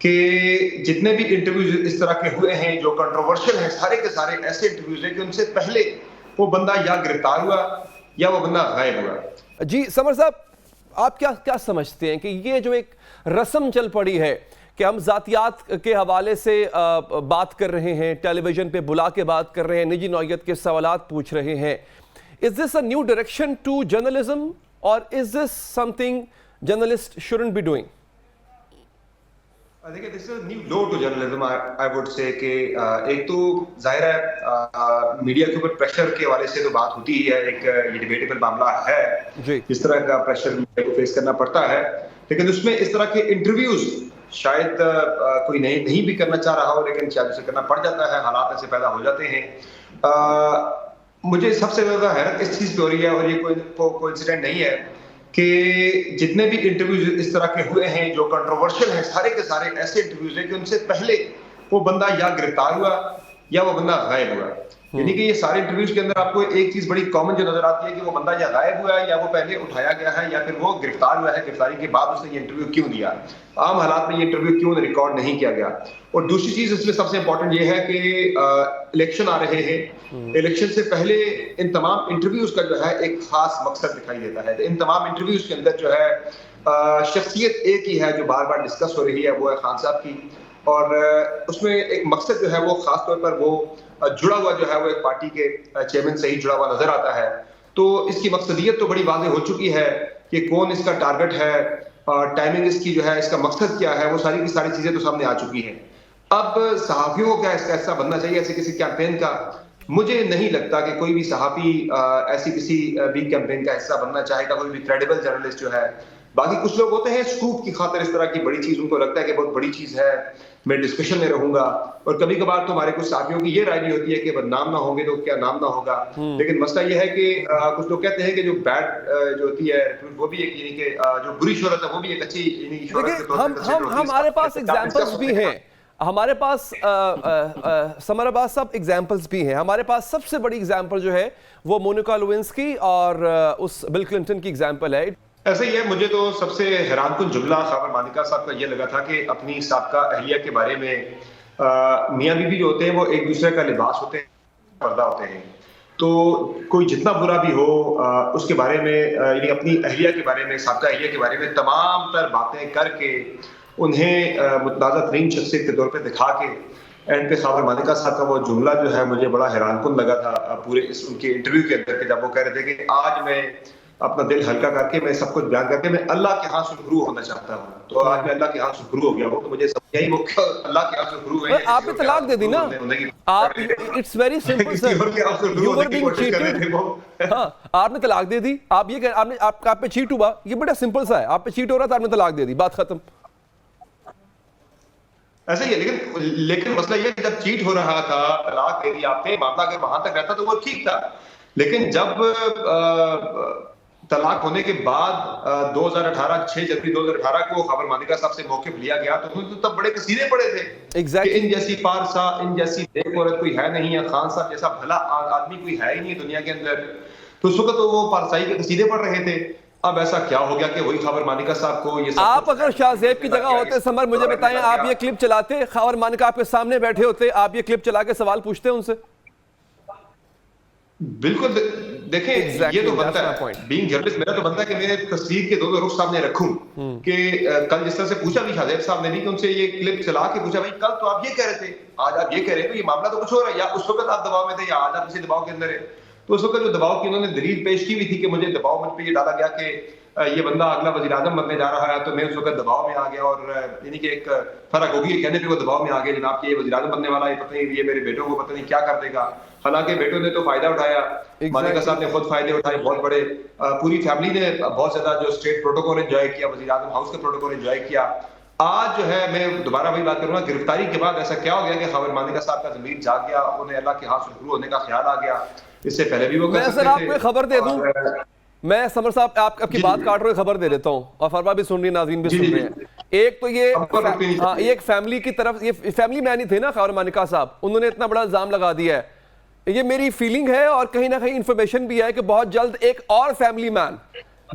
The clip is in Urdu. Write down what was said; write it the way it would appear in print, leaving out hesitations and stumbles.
کہ جتنے بھی انٹرویوز اس طرح کے ہوئے ہیں جو کنٹروورشل ہیں، سارے کے سارے ایسے انٹرویوز ہیں کہ ان سے پہلے وہ بندہ یا گرفتار ہوا یا وہ بندہ غائب ہوا۔ جی سمر صاحب، آپ کیا سمجھتے ہیں کہ یہ جو ایک رسم چل پڑی ہے کہ ہم ذاتیات کے حوالے سے بات کر رہے ہیں، ٹیلی ویژن پہ بلا کے بات کر رہے ہیں، نجی نوعیت کے سوالات پوچھ رہے ہیں، is this a new direction to journalism or is this something journalists shouldn't be doing? دیکھیں this is a new law to journalism I would say کہ ایک تو ظاہر ہے میڈیا کے اوپر پریشر کے حوالے سے تو بات ہوتی ہی ہے، ایک یہ ڈیبیٹیبل معاملہ ہے اس طرح کا پریشر میڈیا کو فیس کرنا پڑتا ہے، لیکن اس میں اس طرح کے انٹرویوز شاید کوئی نہیں بھی کرنا چاہ رہا ہو، لیکن شاید اسے کرنا پڑ جاتا ہے، حالات ایسے پیدا ہو جاتے ہیں۔ مجھے سب سے زیادہ حیرت اس چیز پہ ہو رہی ہے، اور یہ کوئی انسیڈنٹ نہیں ہے، کہ جتنے بھی انٹرویوز اس طرح کے ہوئے ہیں جو کنٹروورشل ہیں، سارے کے سارے ایسے انٹرویوز ہیں کہ ان سے پہلے وہ بندہ یا گرفتار ہوا یا وہ بندہ غائب ہوا۔ یعنی کہ یہ سارے انٹرویوز کے اندر آپ کو ایک چیز بڑی کامن جو نظر آتی ہے کہ وہ بندہ یا غائب ہوا ہے یا وہ پہلے اٹھایا گیا ہے یا پھر وہ گرفتار ہوا ہے، گرفتاری کے بعد اس نے یہ انٹرویو کیوں دیا، عام حالات میں یہ انٹرویو کیوں ریکارڈ نہیں کیا گیا۔ اور دوسری چیز اس میں سب سے امپورٹنٹ یہ ہے کہ الیکشن آ رہے ہیں، الیکشن سے پہلے ان تمام انٹرویوز کا جو ہے ایک خاص مقصد دکھائی دیتا ہے۔ ان تمام انٹرویوز کے اندر جو ہے شخصیت ایک ہی ہے جو بار بار ڈسکس ہو رہی ہے، وہ ہے خان صاحب کی، اور اس میں ایک مقصد جو ہے وہ خاص طور پر وہ جڑا ہوا جو ہے وہ ایک پارٹی کے چیئرمین سے ہی جڑا ہوا نظر آتا ہے۔ تو اس کی مقصدیت تو بڑی واضح ہو چکی ہے کہ کون اس کا ٹارگٹ ہے، ٹائمنگ اس کی جو ہے، اس کا مقصد کیا ہے، وہ ساری کی ساری چیزیں تو سامنے آ چکی ہیں۔ اب صحافیوں کو کیا اس کا حصہ بننا چاہیے ایسے کسی کیمپین کا؟ مجھے نہیں لگتا کہ کوئی بھی صحافی ایسی کسی بھی کیمپین کا حصہ بننا چاہے گا، کوئی بھی کریڈیبل جرنلسٹ جو ہے۔ باقی کچھ لوگ ہوتے ہیں سکوپ کی خاطر اس طرح کی بڑی چیز ان کو لگتا ہے کہ بہت بڑی چیز ہے، میں ڈسکشن میں رہوں گا، اور کبھی کبھار تو ہمارے کچھ صحافیوں کی یہ رائے بھی ہوتی ہے کہ بدنام نہ ہوں گے تو کیا نام نہ ہوگا۔ لیکن مسئلہ یہ ہے کہ کچھ لوگ کہتے ہیں کہ جو بیڈ جو ہوتی ہے وہ بھی ایک، یعنی کہ جو بری شہرت ہے وہ بھی ایک اچھی شہرت کے طور پر کنسیڈر ہوتی ہے۔ ہمارے پاس ایگزامپلس بھی ہیں، ہمارے پاس سمر عباس صاحب ایگزامپلس بھی ہیں۔ ہمارے پاس سب سے بڑی ایگزامپل جو ہے وہ مونیکا لیونسکی اور اس بل کلنٹن کی ایگزامپل ہے۔ ایسا ہی ہے، مجھے تو سب سے حیران کن جملہ خاور مانیکا صاحب کا یہ لگا تھا کہ اپنی سابقہ اہلیہ کے بارے میں میاں بیوی جو ہوتے ہیں وہ ایک دوسرے کا لباس ہوتے ہیں، پردہ ہوتے ہیں، تو کوئی جتنا برا بھی ہو اس کے بارے میں، یعنی اپنی اہلیہ کے بارے میں، سابقہ اہلیہ کے بارے میں تمام تر باتیں کر کے انہیں متنازع ترین شخصیت کے طور پہ دکھا کے اینڈ پہ خاور مانیکا صاحب کا وہ جملہ جو ہے مجھے بڑا حیران کن لگا تھا پورے اس ان کے انٹرویو کے اندر، کہ جب وہ کہہ رہے تھے کہ آج میں اپنا دل ہلکا کر کے، میں سب کچھ بیان کر کے میں اللہ کے ہاں سرخرو ہونا چاہتا ہوں، تو آج میں اللہ کے ہاں سرخرو ہو گیا ہوں، تو مجھے سمجھ آئی وہ اللہ کے ہاں سرخرو ہے۔ آپ نے طلاق دے دی نا، آپ it's very simple sir, you were being cheated. ہاں آپ نے طلاق دے دی، آپ یہ کہ آپ پہ چیٹ ہوا، یہ بڑا سمپل سا ہے، آپ پہ چیٹ ہو رہا تھا، آپ نے طلاق دے دی، بات ختم۔ ایسا ہی ہے، لیکن مسئلہ یہ کہ جب چیٹ ہو رہا تھا، طلاق دے دی آپ نے، معاملہ اگر وہاں تک رہتا تو وہ ٹھیک تھا، لیکن جب طلاق ہونے کے بعد 6 جنوری 2018 کو خاور مانیکا صاحب سے موقف لیا گیا تو تب بڑے قصیدے پڑے تھے کہ ان جیسی پارسا، ان جیسی نیک عورت کوئی ہے نہیں ہے، خان صاحب جیسا بھلا آدمی کوئی ہے ہی نہیں دنیا کے اندر، تو اس وقت تو وہ پارسائی کے قصیدے پڑھ رہے تھے۔ اب ایسا کیا ہو گیا کہ وہی خاور مانیکا صاحب کو یہ، آپ اگر شاہ زیب کی جگہ ہوتے سمر، مجھے بتائیں، آپ یہ کلپ چلاتے، خاور مانیکا آپ کے سامنے بیٹھے ہوتے، آپ یہ کلپ چلا کے سوال پوچھتے ان سے؟ بالکل، دیکھیں یہ تو بنتا ہے بینگ جرنلسٹ، میرا تو بنتا ہے کہ میں تصویر کے دونوں رخ سامنے رکھوں، کہ کل جس طرح سے پوچھا بھی شاہ زیب صاحب نے بھی، کہ ان سے یہ کلپ چلا کے پوچھا بھائی کل تو آپ یہ کہہ رہے تھے، آج آپ یہ کہہ رہے ہیں، تو یہ معاملہ تو کچھ ہو رہا ہے، یا اس وقت آپ دباؤ میں تھے یا آج آپ کسی دباؤ کے اندر ہے۔ تو اس وقت جو دباؤ کی انہوں نے دلیل پیش کی ہوئی تھی کہ مجھے دباؤ مجھ پہ یہ ڈالا گیا کہ یہ بندہ اگلا وزیر اعظم بننے جا رہا ہے، تو میں اس وقت دباؤ میں آ گیا، اور یعنی کہ ایک فرق ہوگی کہنے پہ وہ دباؤ میں آ گیا جناب کہ یہ وزیر اعظم بننے والا ہے، پتہ نہیں یہ میرے بیٹوں کو پتہ نہیں کیا کر دے گا، حالانکہ بیٹوں نے تو فائدہ اٹھایا، مانیکا صاحب نے خود فائدے اٹھائے بہت بڑے، پوری فیملی نے بہت زیادہ جو اسٹیٹ پروٹوکول انجوائے کیا، وزیر اعظم ہاؤس کا پروٹوکول انجوائے کیا۔ آج جو ہے میں دوبارہ وہی بات کروں گا، گرفتاری کے بعد ایسا کیا ہو گیا کہ خاور مانیکا صاحب کا ضمیر جاگ گیا، انہیں اللہ کے ہاں سرخرو ہونے کا خیال آ گیا، اس سے پہلے بھی وہ کر سکتے تھے۔ میں سر آپ کو خبر دے دوں، میں سمر صاحب آپ کی بات کاٹ رہے خبر دے دیتا ہوں، اور فرما بھی سن رہی، ناظرین بھی سن رہے ہیں۔ ایک تو یہ ایک فیملی کی طرف، یہ فیملی مین ہی تھے نا خاور مانیکا صاحب، انہوں نے اتنا بڑا الزام لگا دیا ہے، یہ میری فیلنگ ہے اور کہیں نہ کہیں انفارمیشن بھی ہے کہ بہت جلد ایک اور فیملی مین